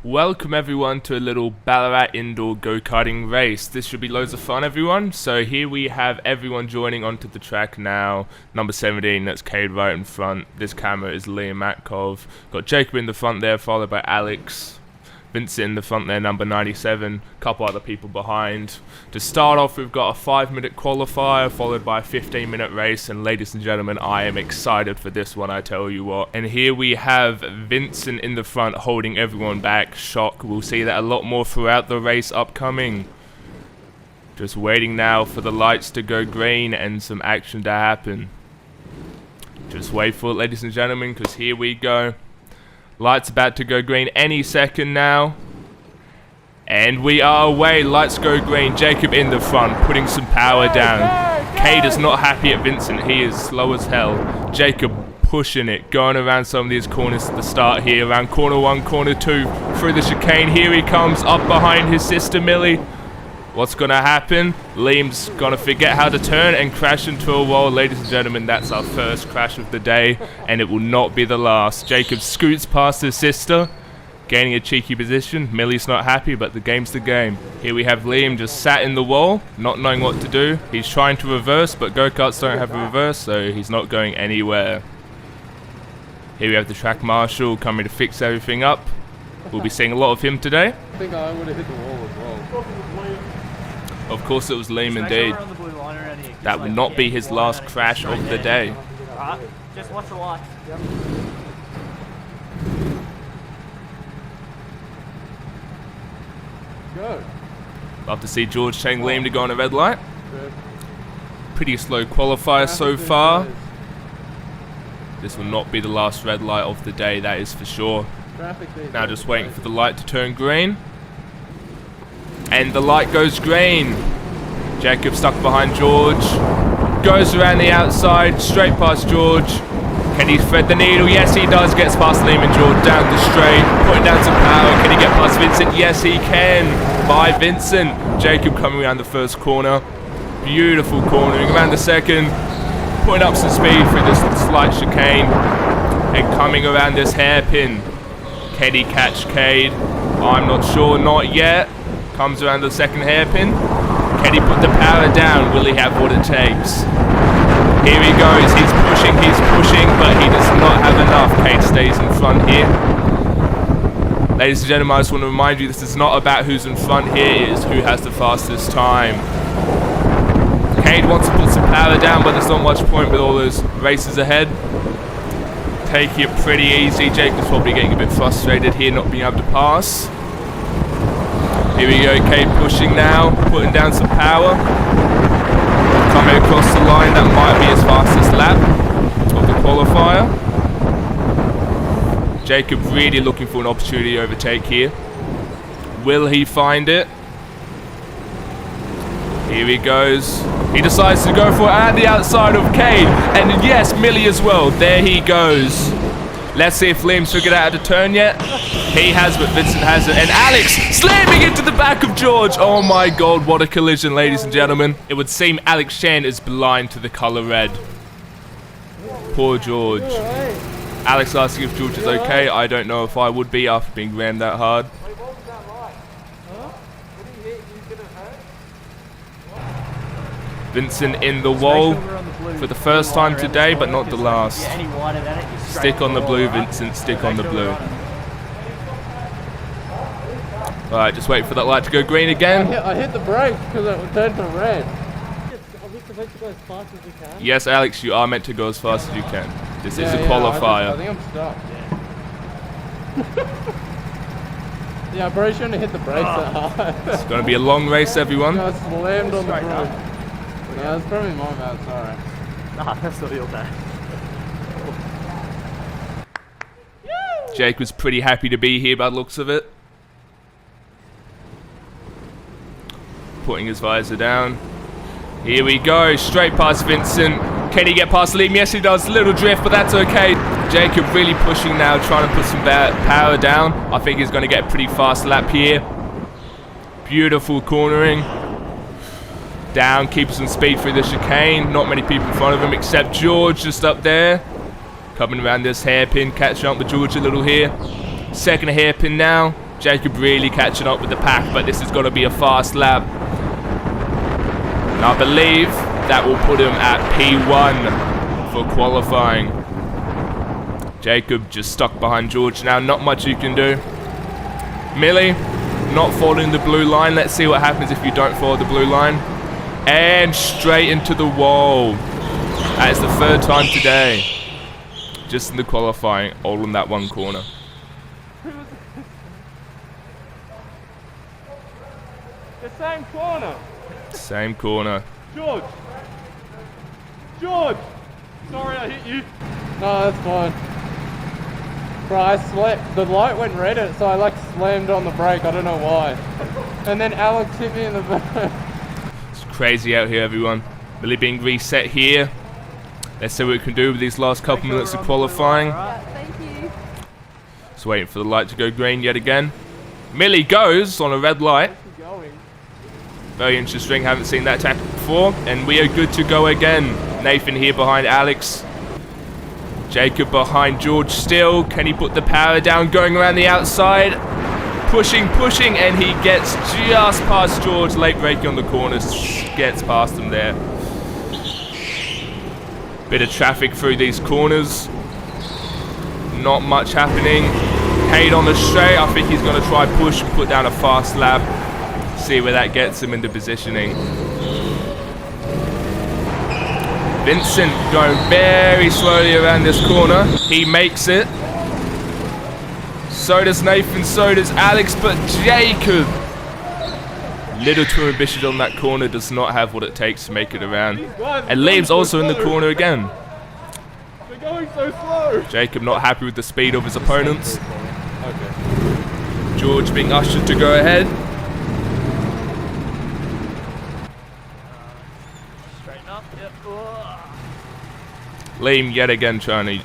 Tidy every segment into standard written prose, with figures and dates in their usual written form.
Welcome everyone to a little Ballarat Indoor Go Karting race. This should be loads of fun, everyone. So here we have everyone joining onto the track now. Number 17, that's Cade right in front. This camera is Liam Matkov. Got Jacob in the front there, followed by Alex. Vincent in the front there, number 97. Couple other people behind. To start off, we've got a 5-minute qualifier, followed by a 15-minute race. And ladies and gentlemen, I am excited for this one, I tell you what. And here we have Vincent in the front, holding everyone back. Shock. We'll see that a lot more throughout the race upcoming. Just waiting now for the lights to go green and some action to happen. Just wait for it, ladies and gentlemen, because here we go. Lights about to go green any second now. And we are away. Lights go green. Jacob in the front, putting some power down. Cade is not happy at Vincent. He is slow as hell. Jacob pushing it, going around some of these corners at the start here. Around corner 1, corner 2, through the chicane. Here he comes, up behind his sister Millie. What's going to happen? Liam's going to forget how to turn and crash into a wall. Ladies and gentlemen, that's our first crash of the day, and it will not be the last. Jacob scoots past his sister, gaining a cheeky position. Millie's not happy, but the game's the game. Here we have Liam just sat in the wall, not knowing what to do. He's trying to reverse, but go-karts don't have a reverse, so he's not going anywhere. Here we have the track marshal coming to fix everything up. We'll be seeing a lot of him today. I think I would have hit the wall as well. Of course it was Liam indeed. That will not be his last crash of the day. Alright, just watch the lights. Yep. Go. Love to see George telling Liam to go on a red light. Good. Pretty slow qualifier so far. This will not be the last red light of the day, that is for sure. Now just waiting for the light to turn green. And the light goes green. Jacob stuck behind George. Goes around the outside, straight past George. Can he thread the needle? Yes, he does. Gets past Liam and George down the straight. Putting down some power. Can he get past Vincent? Yes, he can. By Vincent. Jacob coming around the first corner. Beautiful cornering. Around the second. Putting up some speed through this slight chicane. And coming around this hairpin. Can he catch Cade? I'm not sure. Not yet. Comes around the second hairpin. Can he put the power down? Will he have what it takes? Here he goes. He's pushing, but he does not have enough. Cade stays in front here. Ladies and gentlemen, I just want to remind you, this is not about who's in front here. It is who has the fastest time. Cade wants to put some power down, but there's not much point with all those races ahead. Taking it pretty easy. Jacob's probably getting a bit frustrated here, not being able to pass. Here we go, Cade pushing now, putting down some power. Coming across the line, that might be his fastest lap of the qualifier. Jacob really looking for an opportunity to overtake here. Will he find it? Here he goes. He decides to go for it at the outside of Cade. And yes, Millie as well. There he goes. Let's see if Liam's figured out how to turn yet. He has, but Vincent hasn't. And Alex slamming into the back of George. Oh my god, what a collision, ladies and gentlemen. It would seem Alex Shan is blind to the colour red. Poor George. Alex asking if George is okay. I don't know if I would be after being rammed that hard. Vincent in the wall for the first time today, but not the last. Stick on the blue, Vincent, stick on the blue. Alright, just wait for that light to go green again. I hit the brakes because it turned to red. Are we supposed to go as fast as we can? Yes, Alex, you are meant to go as fast as you can. This is a qualifier. I think I'm stuck. Yeah, I probably shouldn't have hit the brakes that hard. It's going to be a long race, everyone. I slammed on the brake. No, that's probably my bad, sorry. Nah, that's not your bad. Jake was pretty happy to be here by the looks of it. Putting his visor down. Here we go, straight past Vincent. Can he get past Liam? Yes, he does. Little drift, but that's okay. Jacob really pushing now, trying to put some power down. I think he's going to get a pretty fast lap here. Beautiful cornering. Down, keeps some speed through the chicane. Not many people in front of him except George just up there. Coming around this hairpin, catching up with George a little here. Second hairpin now. Jacob really catching up with the pack, but this is going to be a fast lap. And I believe that will put him at P1 for qualifying. Jacob just stuck behind George now. Not much you can do. Millie not following the blue line. Let's see what happens if you don't follow the blue line. And straight into the wall. That is the third time today. Just in the qualifying, all in that one corner. The same corner. Same corner. George. George. Sorry I hit you. No, that's fine. Bro, I slept. The light went red, so I like slammed on the brake. I don't know why. And then Alex hit me in the back. It's crazy out here, everyone. Millie being reset here. Let's see what we can do with these last couple minutes of qualifying. Thank you. Just waiting for the light to go green yet again. Millie goes on a red light. Very interesting, haven't seen that tactic before. And we are good to go again. Nathan here behind Alex. Jacob behind George still. Can he put the power down? Going around the outside. Pushing, and he gets just past George. Late braking on the corners. Gets past him there. Bit of traffic through these corners. Not much happening. Cade on the straight. I think he's going to try push and put down a fast lap. See where that gets him into positioning. Vincent going very slowly around this corner. He makes it. So does Nathan, so does Alex, but Jacob, little too ambitious on that corner, does not have what it takes to make it around. And Liam's also in the corner again. They're going so slow. Jacob not happy with the speed of his opponents. George being ushered to go ahead. Straighten up. Yep. Liam yet again trying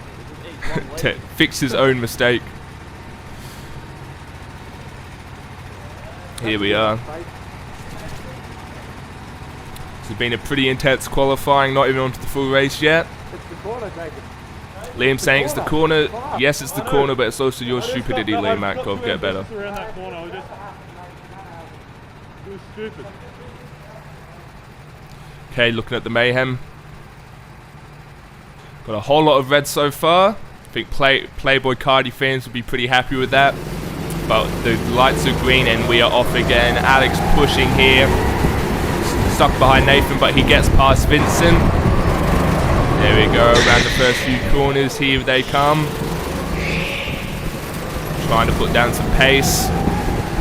to fix his own mistake. Here we are. It's been a pretty intense qualifying, not even onto the full race yet. It's the corner, Jacob. Liam saying it's the corner. Yes, it's the corner, but it's also your stupidity, Liam Matkov. Get better. Around that corner, it was stupid. Okay, looking at the mayhem. Got a whole lot of red so far. I think Playboy Cardi fans will be pretty happy with that. But the lights are green and we are off again. Alex pushing here. Stuck behind Nathan, but he gets past Vincent. There we go, around the first few corners. Here they come. Trying to put down some pace.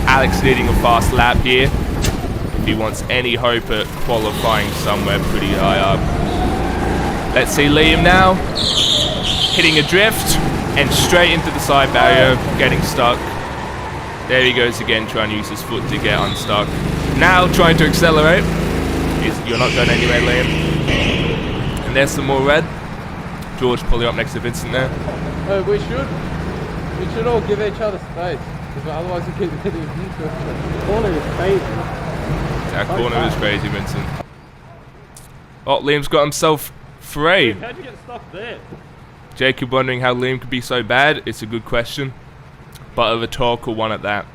Alex needing a fast lap here. If he wants any hope at qualifying somewhere pretty high up. Let's see Liam now. Hitting a drift and straight into the side barrier, getting stuck. There he goes again, trying to use his foot to get unstuck. Now trying to accelerate. You're not going anywhere, Liam. And there's some more red. George pulling up next to Vincent there. Oh, we should all give each other space, because otherwise we keep hitting into it. The corner is crazy. That corner is crazy, Vincent. Oh, Liam's got himself free. How'd you get stuck there? Jacob wondering how Liam could be so bad. It's a good question. But a rhetorical one at that.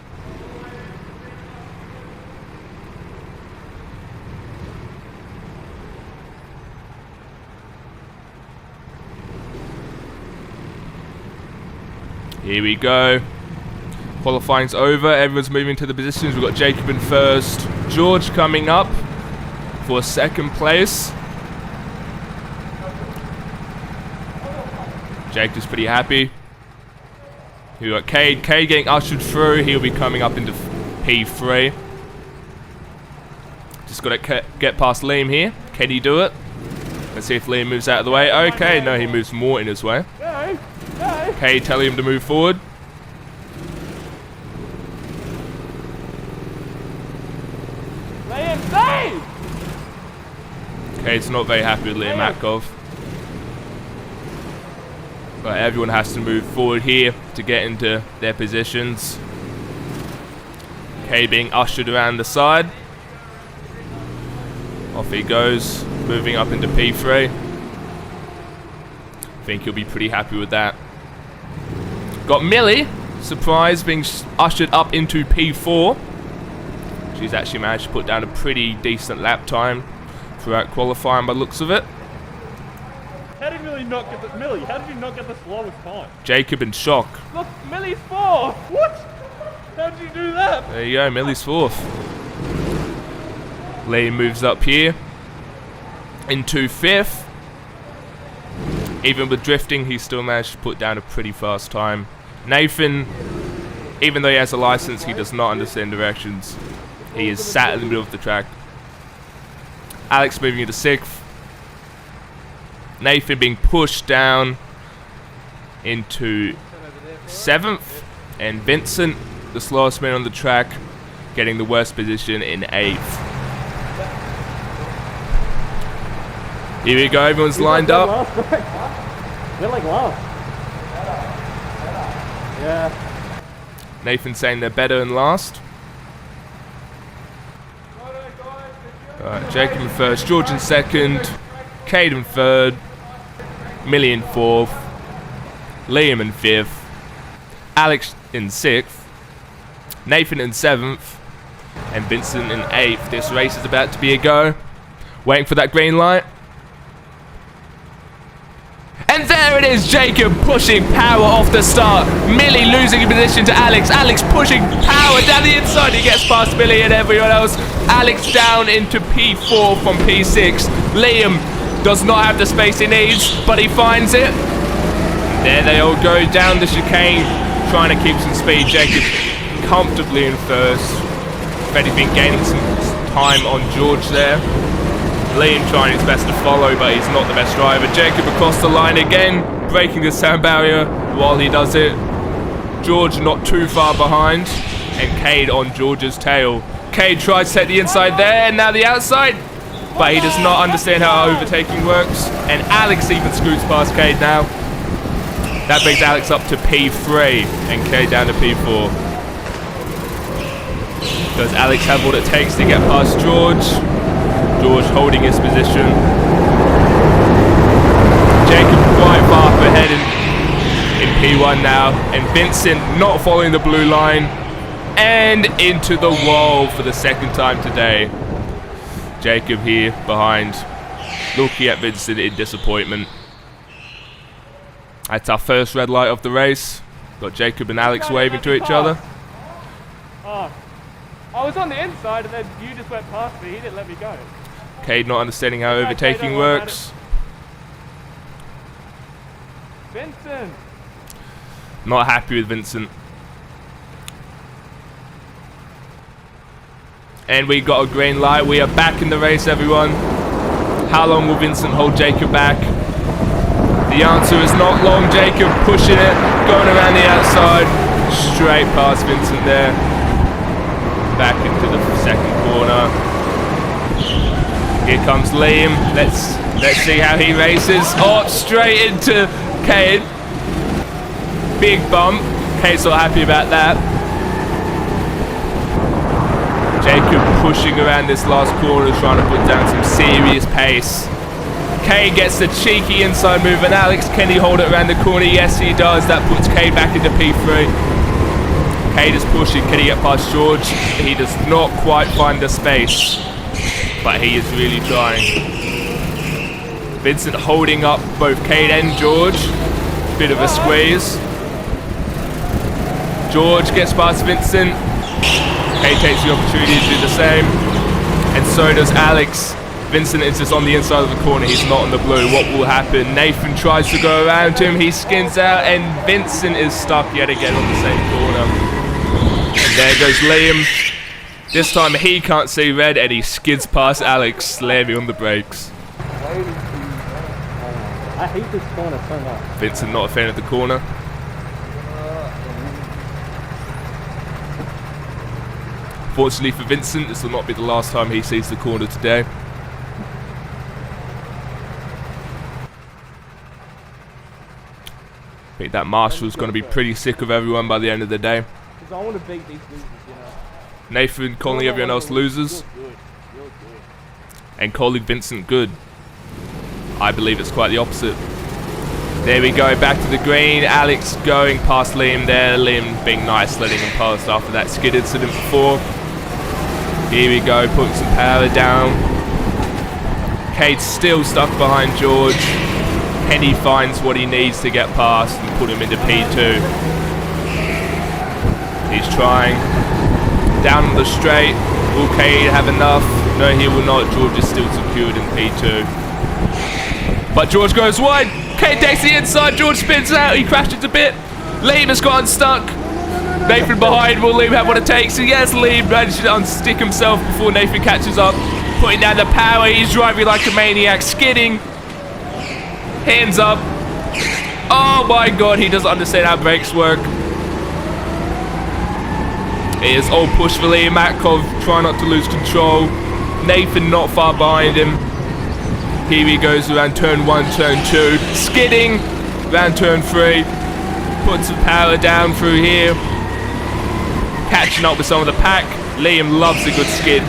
Here we go. Qualifying's over. Everyone's moving to the positions. We've got Jacob in first. George coming up for second place. Jacob's pretty happy. We've got Cade. Cade getting ushered through. He'll be coming up into P3. Just got to get past Liam here. Can he do it? Let's see if Liam moves out of the way. Okay, no, he moves more in his way. Cade telling him to move forward. Liam, save! Cade's not very happy with Liam Matkov. But everyone has to move forward here to get into their positions. Cade being ushered around the side. Off he goes, moving up into P3. I think he'll be pretty happy with that. Got Millie surprise, being ushered up into P4. She's actually managed to put down a pretty decent lap time throughout qualifying by the looks of it. How did Millie not get the Millie? How did you not get the slowest time? Jacob in shock. Look, Millie's 4th. What? How did you do that? There you go, Millie's 4th. Liam moves up here into 5th. Even with drifting, he still managed to put down a pretty fast time. Nathan, even though he has a license, he does not understand directions. He is sat in the middle of the track. Alex moving into 6th. Nathan being pushed down into 7th. And Vincent, the slowest man on the track, getting the worst position in 8th. Here we go, everyone's lined up. You're like last. Yeah. Nathan saying they're better than last. Alright, Jacob in 1st, George in 2nd, Cade in 3rd, Millie in 4th, Liam in 5th, Alex in 6th, Nathan in 7th, and Vincent in 8th. This race is about to be a go. Waiting for that green light. And there it is, Jacob pushing power off the start. Millie losing in position to Alex. Alex pushing power down the inside. He gets past Millie and everyone else. Alex down into P4 from P6. Liam does not have the space he needs, but he finds it. There they all go down the chicane, trying to keep some speed. Jacob comfortably in 1st. If anything, gaining some time on George there. Liam trying his best to follow, but he's not the best driver. Jacob across the line again, breaking the sound barrier while he does it. George not too far behind, and Cade on George's tail. Cade tries to take the inside there, now the outside, but he does not understand how overtaking works. And Alex even scoots past Cade now. That brings Alex up to P3, and Cade down to P4. Does Alex have what it takes to get past George? George holding his position. Jacob quite far up ahead in P1 now. And Vincent not following the blue line. And into the wall for the 2nd time today. Jacob here behind, looking at Vincent in disappointment. That's our first red light of the race. Got Jacob and Alex waving to each other. Oh, I was on the inside and then you just went past me. He didn't let me go. Cade not understanding how overtaking works. Vincent! Not happy with Vincent. And we got a green light. We are back in the race, everyone. How long will Vincent hold Jacob back? The answer is not long. Jacob pushing it, going around the outside, straight past Vincent there. Back into the 2nd corner. Here comes Liam. Let's see how he races. Oh, straight into Cade. Big bump. Cade's not happy about that. Jacob pushing around this last corner, trying to put down some serious pace. Cade gets the cheeky inside move, and Alex, can he hold it around the corner? Yes, he does. That puts Cade back into P3. Cade is pushing. Can he get past George? He does not quite find the space, but he is really trying. Vincent holding up both Cade and George. Bit of a squeeze. George gets past Vincent. Cade takes the opportunity to do the same. And so does Alex. Vincent is just on the inside of the corner. He's not on the blue. What will happen? Nathan tries to go around him. He skins out, and Vincent is stuck yet again on the same corner. And there goes Liam. This time he can't see red, and he skids past Alex, slamming on the brakes. I hate this corner so much. Vincent not a fan of the corner. Fortunately for Vincent, this will not be the last time he sees the corner today. I think that Marshall's going to be pretty sick of everyone by the end of the day. Because I want to beat these losers, you know. Nathan calling everyone else losers. You're good. And calling Vincent good. I believe it's quite the opposite. There we go, back to the green. Alex going past Liam there. Liam being nice, letting him pass after that skid incident before. Here we go, putting some power down. Cade's still stuck behind George. Henny finds what he needs to get past and put him into P2. He's trying. Down on the straight. Will Cade have enough? No, he will not. George is still secured in P2. But George goes wide. Cade takes the inside. George spins out. He crashed into bit. Liam has gotten stuck. Nathan behind. Will Liam have what it takes? Yes, Liam managed to unstick himself before Nathan catches up. Putting down the power. He's driving like a maniac. Skidding. Hands up. Oh my god, he doesn't understand how brakes work. It is all push for Liam. Matkov trying not to lose control. Nathan not far behind him. Here he goes around turn 1, turn 2. Skidding. Around turn 3. Putting some power down through here. Catching up with some of the pack. Liam loves a good skid.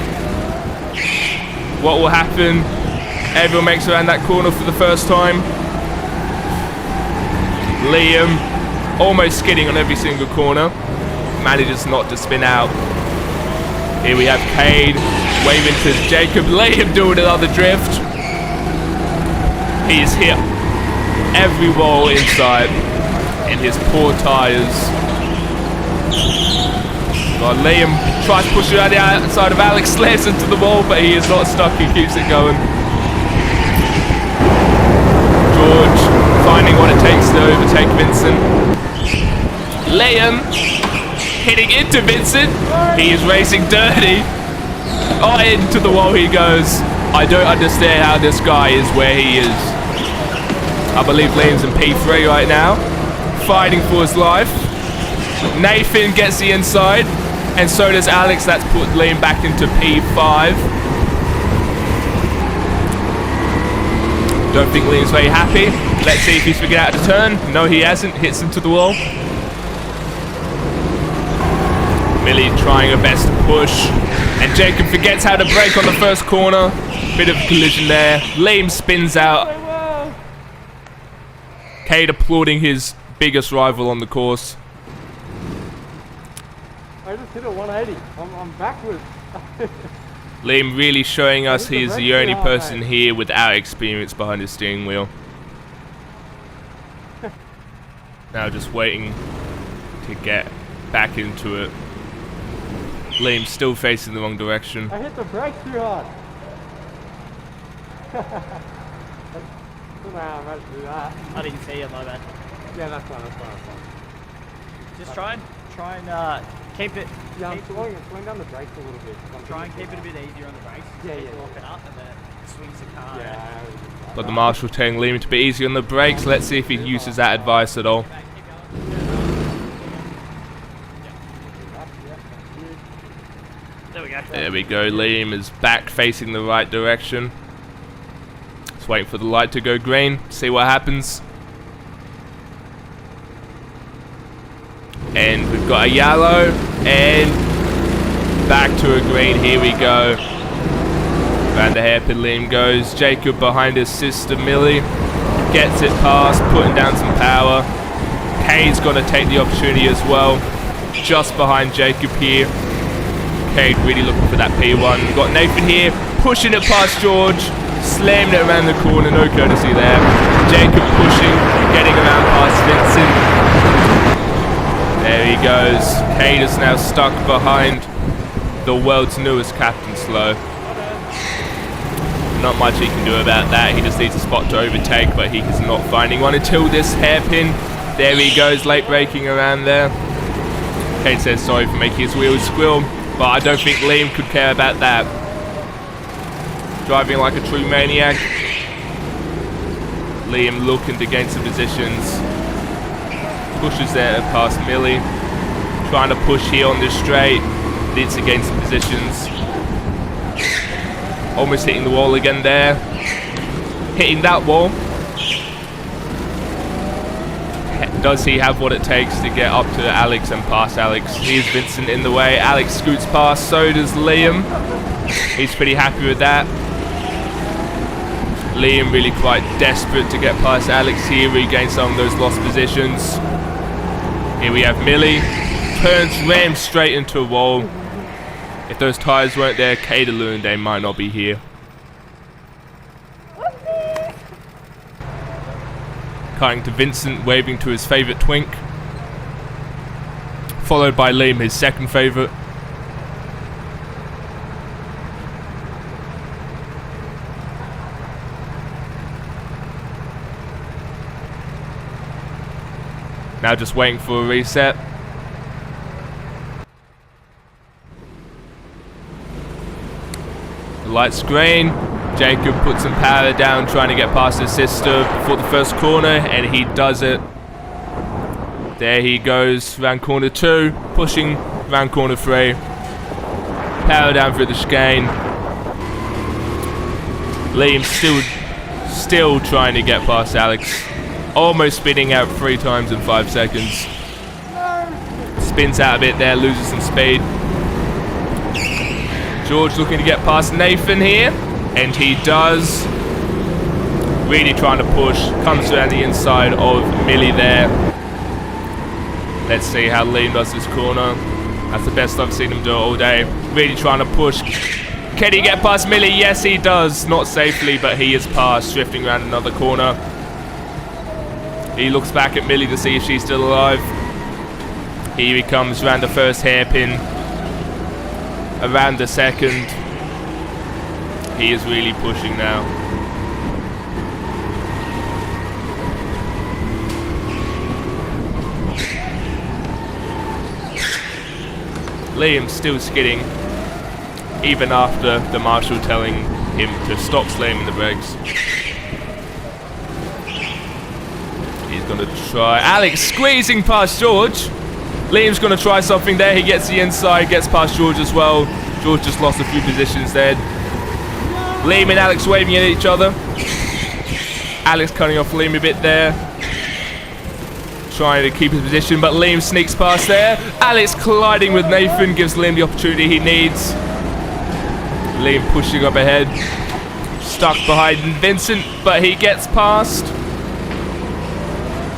What will happen? Everyone makes around that corner for the first time. Liam almost skidding on every single corner. Manages not to spin out. Here we have Cade waving to Jacob. Liam doing another drift. He's hit every wall inside in his poor tyres. Liam tries to push it out the outside of Alex, slams into the wall, but he is not stuck. He keeps it going. George finding what it takes to overtake Vincent. Liam hitting into Vincent. He is racing dirty. Oh, into the wall he goes. I don't understand how this guy is where he is. I believe Liam's in P3 right now, fighting for his life. Nathan gets the inside, and so does Alex. That's put Liam back into P5. Don't think Liam's very happy. Let's see if he's figured out the turn. No, he hasn't. Hits him to the wall. Millie trying her best to push. And Jacob forgets how to brake on the first corner. Bit of collision there. Liam spins out. Cade applauding his biggest rival on the course. I just hit a 180. I'm backwards. Liam really showing us he is the only person here without experience behind the steering wheel. Now just waiting to get back into it. Liam still facing the wrong direction. I hit the brakes too hard. I do that. I didn't see it, my bad. Yeah, that's fine. Just try and keep it. Yeah, I'm slowing down the brakes a little bit. Try and keep it a bit easier on the brakes. Yeah. Lock it up and then it swings the car. Yeah. Got the marshal telling Liam to be easy on the brakes. Let's see if he uses that advice at all. There we go. There we go. Liam is back facing the right direction. Just waiting for the light to go green. See what happens. And we've got a yellow and back to a green. Here we go. Around the hairpin Liam goes. Jacob behind his sister Millie. Gets it past, putting down some power. Cade's got to take the opportunity as well. Just behind Jacob here. Cade really looking for that P1. We've got Nathan here, pushing it past George. Slamming it around the corner, no courtesy there. Jacob pushing, getting around past Vincent. There he goes. Cade is now stuck behind the world's newest Captain Slow. Not much he can do about that. He just needs a spot to overtake, but he is not finding one until this hairpin. There he goes, late braking around there. Cade says sorry for making his wheels squeal, but I don't think Liam could care about that. Driving like a true maniac. Liam looking to gain some positions. Pushes there past Millie. Trying to push here on this straight. Needs to gain some positions. Almost hitting the wall again there. Hitting that wall. Does he have what it takes to get up to Alex and past Alex? Here's Vincent in the way. Alex scoots past, so does Liam. He's pretty happy with that. Liam really quite desperate to get past Alex here, regain some of those lost positions. Here we have Millie, rams straight into a wall. If those tyres weren't there, Caterloo and they might not be here. Cutting to Vincent, waving to his favourite twink. Followed by Liam, his second favourite. Now just waiting for a reset. The light's green. Jacob puts some power down, trying to get past his sister before the first corner, and he does it. There he goes, round corner 2, pushing round corner 3. Power down through the chicane. Liam still trying to get past Alex. Almost spinning out 3 times in 5 seconds. Spins out a bit there, loses some speed. George looking to get past Nathan here, and he does. Really trying to push, comes around the inside of Millie there. Let's see how Liam does this corner. That's the best I've seen him do it all day. Really trying to push. Can he get past Millie? Yes, he does. Not safely, but he is past, drifting around another corner. He looks back at Millie to see if she's still alive. Here he comes around the first hairpin. Around the second. He is really pushing now. Liam still skidding, even after the marshal telling him to stop slamming the brakes. He's going to try. Alex squeezing past George. Liam's going to try something there. He gets the inside, gets past George as well. George just lost a few positions there. Liam and Alex waving at each other. Alex cutting off Liam a bit there. Trying to keep his position, but Liam sneaks past there. Alex colliding with Nathan gives Liam the opportunity he needs. Liam pushing up ahead. Stuck behind Vincent, but he gets past.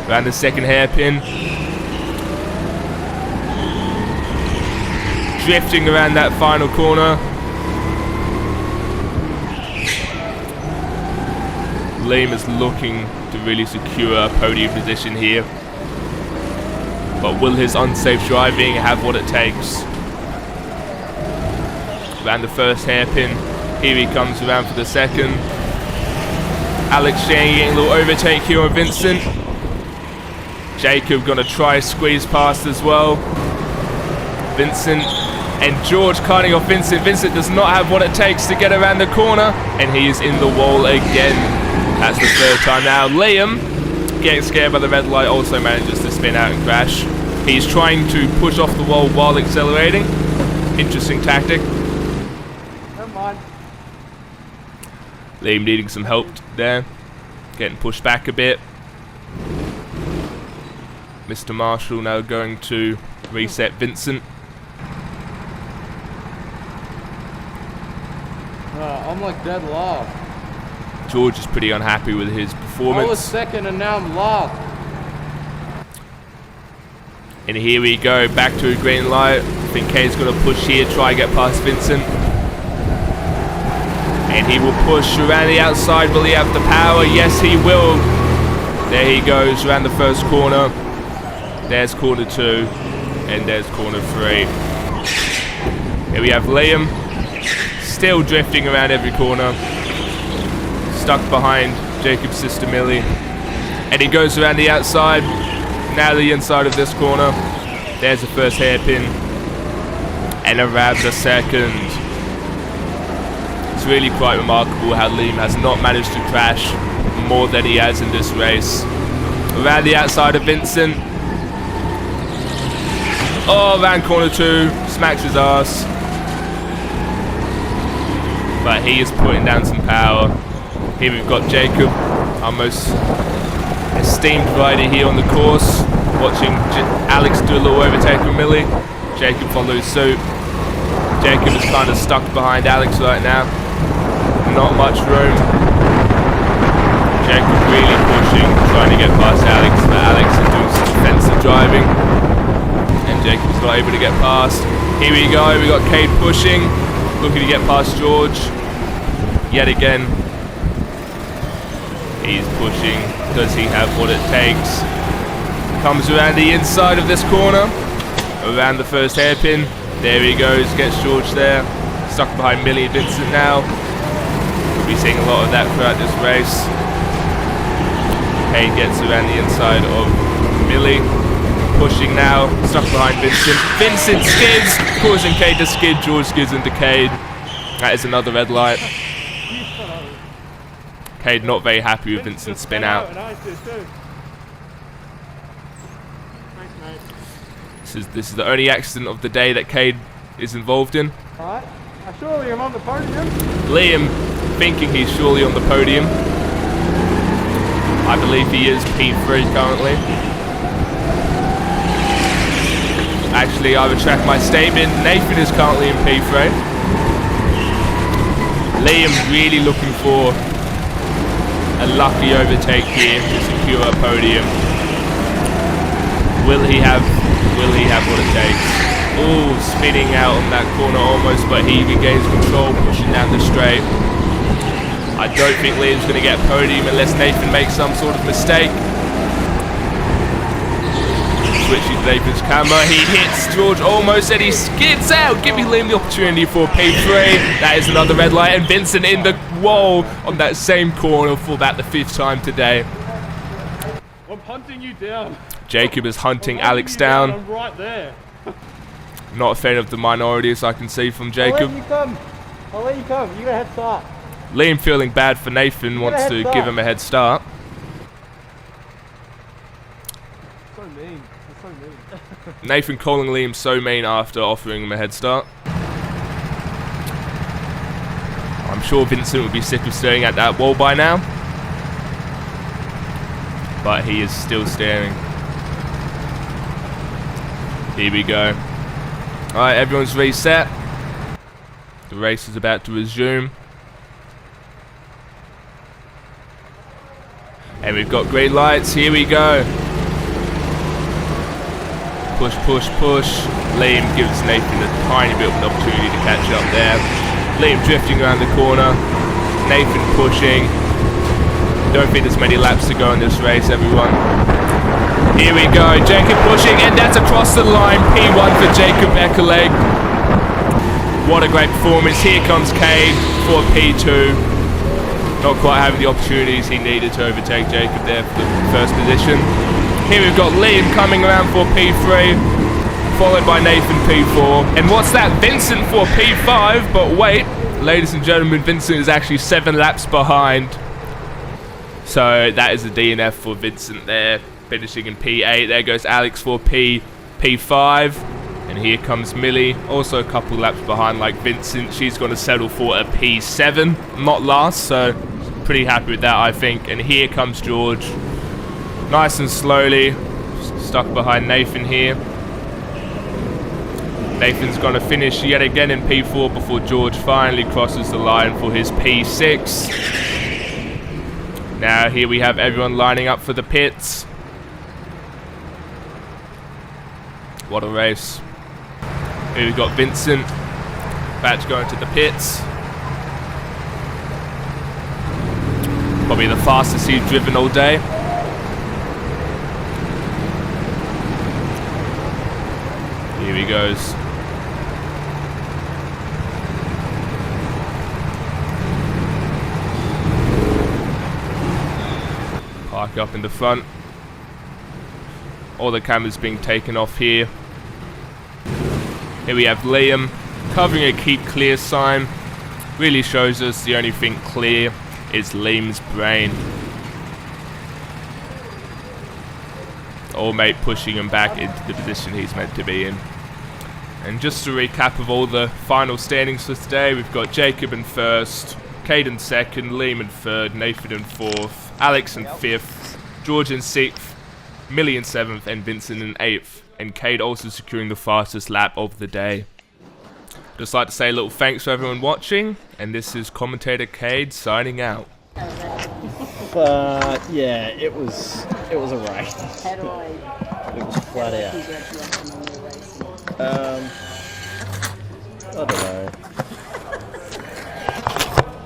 Around the second hairpin. Drifting around that final corner. Liam is looking to really secure a podium position here. But will his unsafe driving have what it takes? Around the first hairpin. Here he comes around for the second. Alex Shane getting a little overtake here on Vincent. Jacob gonna try squeeze past as well. Vincent and George cutting off Vincent. Vincent does not have what it takes to get around the corner, and he is in the wall again. That's the third time now. Liam, getting scared by the red light, also manages to spin out and crash. He's trying to push off the wall while accelerating. Interesting tactic. Never mind. Liam needing some help there. Getting pushed back a bit. Mr. Marshall now going to reset Vincent. I'm like dead last. George is pretty unhappy with his performance. I was second and now I'm last. And here we go, back to a green light. I think Kay's going to push here, try and get past Vincent. And he will push around the outside. Will he have the power? Yes, he will. There he goes, around the first corner. There's corner 2, and there's corner 3. Here we have Liam, still drifting around every corner. Stuck behind Jacob's sister Millie. And he goes around the outside. Now the inside of this corner. There's the first hairpin. And around the second. It's really quite remarkable how Liam has not managed to crash more than he has in this race. Around the outside of Vincent. Oh, around corner 2. Smacks his ass. But he is putting down some power. Here we've got Jacob, our most esteemed rider here on the course. Watching Alex do a little overtake with Millie. Jacob follows suit. Jacob is kind of stuck behind Alex right now. Not much room. Jacob really pushing, trying to get past Alex, but Alex is doing some defensive driving. And Jacob's not able to get past. Here we go, we got Cade pushing, looking to get past George. Yet again. He's pushing. Does he have what it takes? Comes around the inside of this corner. Around the first hairpin. There he goes, gets George there. Stuck behind Millie and Vincent now. We'll be seeing a lot of that throughout this race. Cade gets around the inside of Millie. Pushing now, stuck behind Vincent. Vincent skids, causing Cade to skid. George skids into Cade. That is another red light. Cade not very happy with Vincent's spin out. This is the only accident of the day that Cade is involved in. Alright, surely I'm on the podium. Liam thinking he's surely on the podium. I believe he is P3 currently. Actually, I retract my statement. Nathan is currently in P3. Liam really looking for a lucky overtake here to secure a podium. Will he have what it takes? Oh, spinning out on that corner almost, but he regains control, pushing down the straight. I don't think Liam's going to get a podium unless Nathan makes some sort of mistake. Switching Nathan's camera, he hits George almost and he skids out, giving Liam the opportunity for P3. That is another red light, and Vincent in the wall on that same corner for about the 5th time today. I'm hunting you down. Jacob is hunting Alex down. I'm right there. Not a fan of the minorities I can see from Jacob. I'll let you come. I'll let you come. You got a head start. Liam feeling bad for Nathan, wants to give him a head start. So mean. That's so mean. Nathan calling Liam so mean after offering him a head start. I'm sure Vincent would be sick of staring at that wall by now. But he is still staring. Here we go. Alright, everyone's reset. The race is about to resume. And we've got green lights. Here we go. Push, push, push. Liam gives Nathan a tiny bit of an opportunity to catch up there. Liam drifting around the corner. Nathan pushing. Don't think there's many laps to go in this race, everyone. Here we go. Jacob pushing, and that's across the line. P1 for Jacob Eckerleg. What a great performance. Here comes Cade for P2. Not quite having the opportunities he needed to overtake Jacob there for the first position. Here we've got Liam coming around for P3, followed by Nathan P4. And what's that? Vincent for P5, but wait, ladies and gentlemen, Vincent is actually 7 laps behind. So that is a DNF for Vincent there, finishing in P8. There goes Alex for P5. And here comes Millie, also a couple laps behind like Vincent. She's going to settle for a P7, not last, so pretty happy with that, I think. And here comes George, nice and slowly, stuck behind Nathan here. Nathan's going to finish yet again in P4 before George finally crosses the line for his P6. Now here we have everyone lining up for the pits. What a race. Here we've got Vincent about to go into the pits. Probably the fastest he's driven all day. Here he goes. Park up in the front. All the cameras being taken off here. Here we have Liam covering a keep clear sign. Really shows us the only thing clear is Liam's brain. Old mate pushing him back into the position he's meant to be in. And just to recap of all the final standings for today, we've got Jacob in first, Cade in second, Liam in third, Nathan in fourth, Alex in fifth, George in sixth, Millie in seventh, and Vincent in eighth. And Cade also securing the fastest lap of the day. Just like to say a little thanks to everyone watching, and this is commentator Cade signing out. Yeah, it was a race. How do I It was flat out. congratulate them on their racing? I don't know.